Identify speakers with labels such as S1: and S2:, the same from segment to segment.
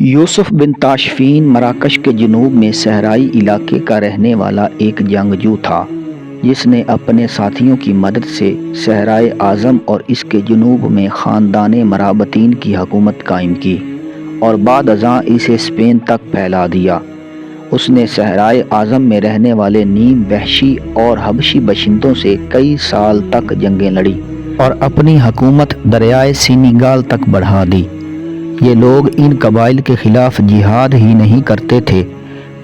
S1: یوسف بن تاشفین مراکش کے جنوب میں صحرائی علاقے کا رہنے والا ایک جنگجو تھا جس نے اپنے ساتھیوں کی مدد سے صحرائے اعظم اور اس کے جنوب میں خاندان مرابطین کی حکومت قائم کی اور بعد ازاں اسے اسپین تک پھیلا دیا۔ اس نے صحرائے اعظم میں رہنے والے نیم وحشی اور حبشی باشندوں سے کئی سال تک جنگیں لڑی اور اپنی حکومت دریائے سینیگال تک بڑھا دی۔ یہ لوگ ان قبائل کے خلاف جہاد ہی نہیں کرتے تھے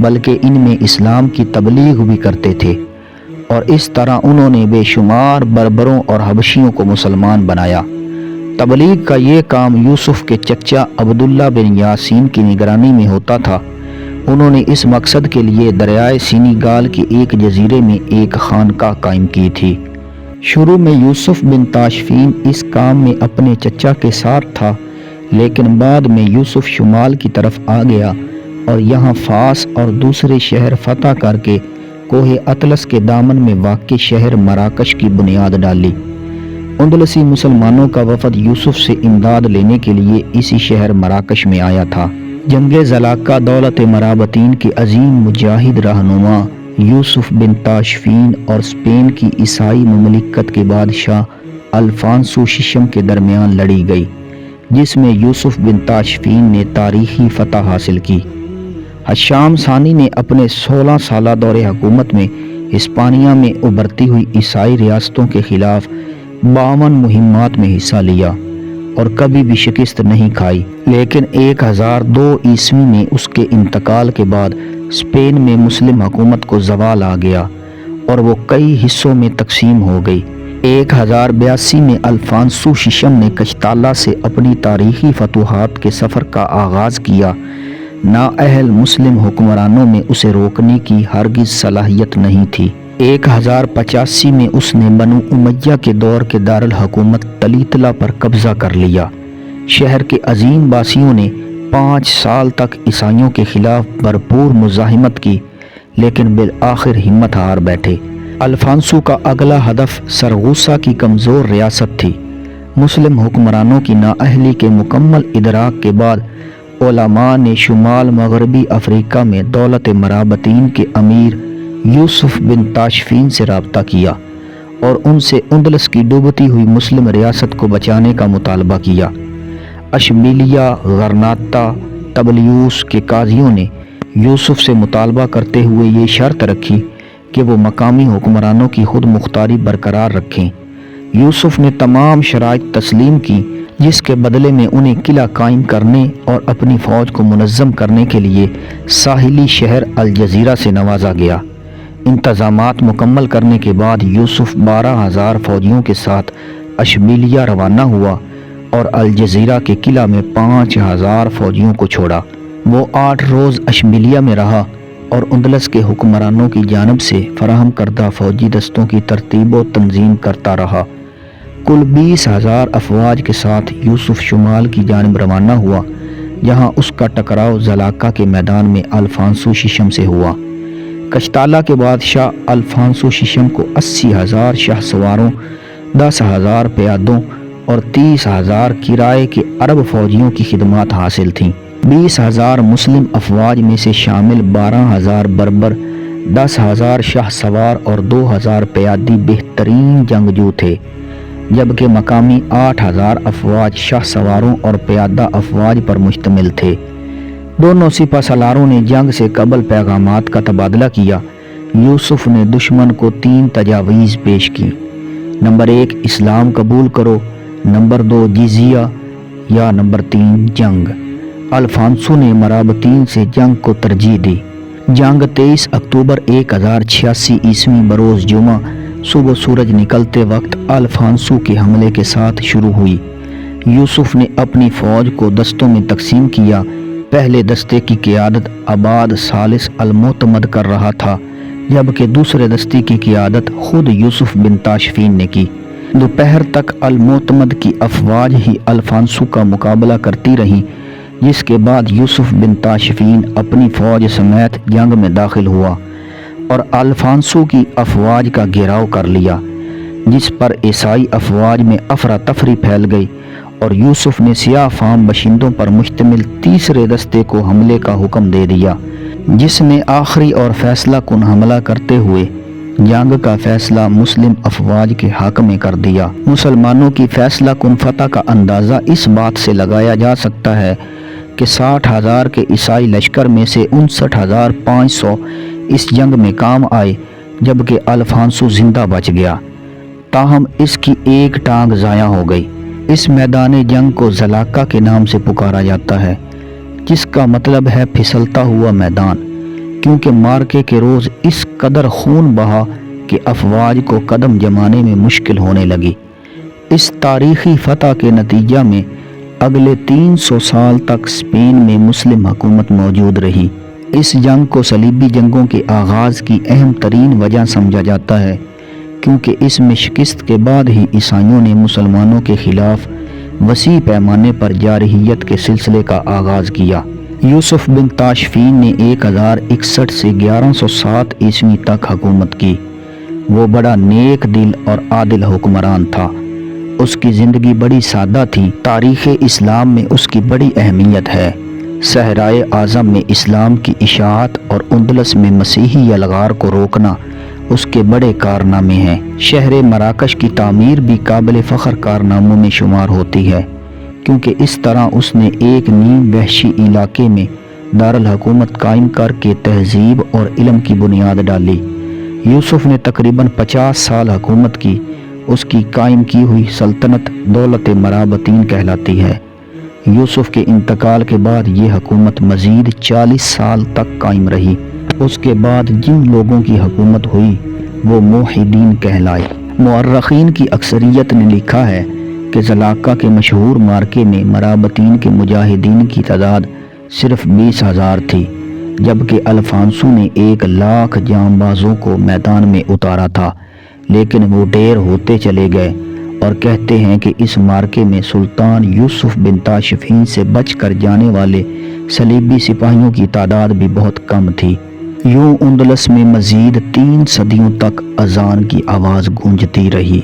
S1: بلکہ ان میں اسلام کی تبلیغ بھی کرتے تھے، اور اس طرح انہوں نے بے شمار بربروں اور حبشیوں کو مسلمان بنایا۔ تبلیغ کا یہ کام یوسف کے چچا عبداللہ بن یاسین کی نگرانی میں ہوتا تھا۔ انہوں نے اس مقصد کے لیے دریائے سینیگال کے ایک جزیرے میں ایک خانقاہ قائم کی تھی۔ شروع میں یوسف بن تاشفین اس کام میں اپنے چچا کے ساتھ تھا، لیکن بعد میں یوسف شمال کی طرف آ گیا اور یہاں فاس اور دوسرے شہر فتح کر کے کوہ اطلس کے دامن میں واقع شہر مراکش کی بنیاد ڈالی۔ اندلسی مسلمانوں کا وفد یوسف سے امداد لینے کے لیے اسی شہر مراکش میں آیا تھا۔ جنگ زلاقہ دولت مرابطین کے عظیم مجاہد رہنما یوسف بن تاشفین اور اسپین کی عیسائی مملکت کے بادشاہ الفانسو ششم کے درمیان لڑی گئی، جس میں یوسف بن تاشفین نے تاریخی فتح حاصل کی۔ ہشام ثانی نے اپنے 16 سالہ دور حکومت میں ہسپانیہ میں ابھرتی ہوئی عیسائی ریاستوں کے خلاف 52 مہمات میں حصہ لیا اور کبھی بھی شکست نہیں کھائی، لیکن 1002 عیسوی میں اس کے انتقال کے بعد اسپین میں مسلم حکومت کو زوال آ گیا اور وہ کئی حصوں میں تقسیم ہو گئی۔ 1082 میں الفانسو ششم نے کشتالہ سے اپنی تاریخی فتوحات کے سفر کا آغاز کیا۔ نااہل مسلم حکمرانوں میں اسے روکنے کی ہرگز صلاحیت نہیں تھی۔ 1085 میں اس نے بنو امیہ کے دور کے دارالحکومت تلیتلا پر قبضہ کر لیا۔ شہر کے عظیم باسیوں نے 5 سال تک عیسائیوں کے خلاف بھرپور مزاحمت کی، لیکن بالآخر ہمت ہار بیٹھے۔ الفانسو کا اگلا ہدف سرغوسا کی کمزور ریاست تھی۔ مسلم حکمرانوں کی نااہلی کے مکمل ادراک کے بعد علماء نے شمال مغربی افریقہ میں دولت مرابطین کے امیر یوسف بن تاشفین سے رابطہ کیا اور ان سے اندلس کی ڈوبتی ہوئی مسلم ریاست کو بچانے کا مطالبہ کیا۔ اشبیلیہ، غرناطہ، طبلیوس کے قاضیوں نے یوسف سے مطالبہ کرتے ہوئے یہ شرط رکھی کہ وہ مقامی حکمرانوں کی خود مختاری برقرار رکھیں۔ یوسف نے تمام شرائط تسلیم کی، جس کے بدلے میں انہیں قلعہ قائم کرنے اور اپنی فوج کو منظم کرنے کے لیے ساحلی شہر الجزیرہ سے نوازا گیا۔ انتظامات مکمل کرنے کے بعد یوسف 12,000 فوجیوں کے ساتھ اشبیلیہ روانہ ہوا اور الجزیرہ کے قلعہ میں 5,000 فوجیوں کو چھوڑا۔ وہ 8 روز اشبیلیہ میں رہا اور اندلس کے حکمرانوں کی جانب سے فراہم کردہ فوجی دستوں کی ترتیب و تنظیم کرتا رہا۔ کل 20,000 افواج کے ساتھ یوسف شمال کی جانب روانہ ہوا، جہاں اس کا ٹکراؤ زلاقہ کے میدان میں الفانسو ششم سے ہوا۔ کشتالہ کے بادشاہ الفانسو ششم کو 80,000 شاہ سواروں، 10,000 پیادوں اور 30,000 کرائے کے عرب فوجیوں کی خدمات حاصل تھیں۔ 20,000 مسلم افواج میں سے شامل 12,000 بربر، 10,000 شاہ سوار اور 2,000 پیادی بہترین جنگجو تھے، جبکہ مقامی 8,000 افواج شاہ سواروں اور پیادہ افواج پر مشتمل تھے۔ دونوں سپہ سالاروں نے جنگ سے قبل پیغامات کا تبادلہ کیا۔ یوسف نے دشمن کو 3 تجاویز پیش کی: نمبر 1 اسلام قبول کرو، نمبر 2 جزیہ، یا نمبر 3 جنگ۔ الفانسو نے مرابطین سے جنگ کو ترجیح دی۔ جنگ 23 اکتوبر 1086 عیسوی بروز جمعہ صبح سورج نکلتے وقت الفانسو کے حملے کے ساتھ شروع ہوئی۔ یوسف نے اپنی فوج کو دستوں میں تقسیم کیا۔ پہلے دستے کی قیادت عباد ثالث المعتمد کر رہا تھا، جبکہ دوسرے دستے کی قیادت خود یوسف بن تاشفین نے کی۔ دوپہر تک المعتمد کی افواج ہی الفانسو کا مقابلہ کرتی رہیں، جس کے بعد یوسف بن تاشفین اپنی فوج سمیت جنگ میں داخل ہوا اور الفانسو کی افواج کا گھیراؤ کر لیا، جس پر عیسائی افواج میں افراتفری پھیل گئی اور یوسف نے سیاہ فام باشندوں پر مشتمل تیسرے دستے کو حملے کا حکم دے دیا، جس نے آخری اور فیصلہ کن حملہ کرتے ہوئے جنگ کا فیصلہ مسلم افواج کے حق میں کر دیا۔ مسلمانوں کی فیصلہ کن فتح کا اندازہ اس بات سے لگایا جا سکتا ہے کہ 60,000 کے عیسائی لشکر میں سے 59,500 اس جنگ میں کام آئے، جبکہ الفانسو زندہ بچ گیا، تاہم اس کی ایک ٹانگ ضائع ہو گئی۔ اس میدان جنگ کو زلاقہ کے نام سے پکارا جاتا ہے، جس کا مطلب ہے پھسلتا ہوا میدان، کیونکہ مارکے کے روز اس قدر خون بہا کہ افواج کو قدم جمانے میں مشکل ہونے لگی۔ اس تاریخی فتح کے نتیجہ میں اگلے 300 سال تک اسپین میں مسلم حکومت موجود رہی۔ اس جنگ کو صلیبی جنگوں کے آغاز کی اہم ترین وجہ سمجھا جاتا ہے، کیونکہ اس میں شکست کے بعد ہی عیسائیوں نے مسلمانوں کے خلاف وسیع پیمانے پر جارحیت کے سلسلے کا آغاز کیا۔ یوسف بن تاشفین نے 1061 سے 1107 عیسوی تک حکومت کی۔ وہ بڑا نیک دل اور عادل حکمران تھا۔ اس کی زندگی بڑی سادہ تھی۔ تاریخ اسلام میں اس کی بڑی اہمیت ہے۔ صحرائے اعظم میں اسلام کی اشاعت اور اندلس میں مسیحی یلغار کو روکنا اس کے بڑے کارنامے ہیں۔ شہر مراکش کی تعمیر بھی قابل فخر کارناموں میں شمار ہوتی ہے، کیونکہ اس طرح اس نے ایک نیم وحشی علاقے میں دارالحکومت قائم کر کے تہذیب اور علم کی بنیاد ڈالی۔ یوسف نے تقریباً 50 سال حکومت کی۔ اس کی قائم کی ہوئی سلطنت دولت مرابطین کہلاتی ہے۔ یوسف کے انتقال کے بعد یہ حکومت مزید 40 سال تک قائم رہی۔ اس کے بعد جن لوگوں کی حکومت ہوئی وہ موحدین کہلائے۔ مورخین کی اکثریت نے لکھا ہے کہ زلاقہ کے مشہور مارکے میں مرابطین کے مجاہدین کی تعداد صرف 20,000 تھی، جبکہ الفانسو نے 1,00,000 جانبازوں کو میدان میں اتارا تھا، لیکن وہ ڈھیر ہوتے چلے گئے، اور کہتے ہیں کہ اس مارکے میں سلطان یوسف بن تاشفین سے بچ کر جانے والے صلیبی سپاہیوں کی تعداد بھی بہت کم تھی۔ یوں اندلس میں مزید 3 صدیوں تک اذان کی آواز گونجتی رہی۔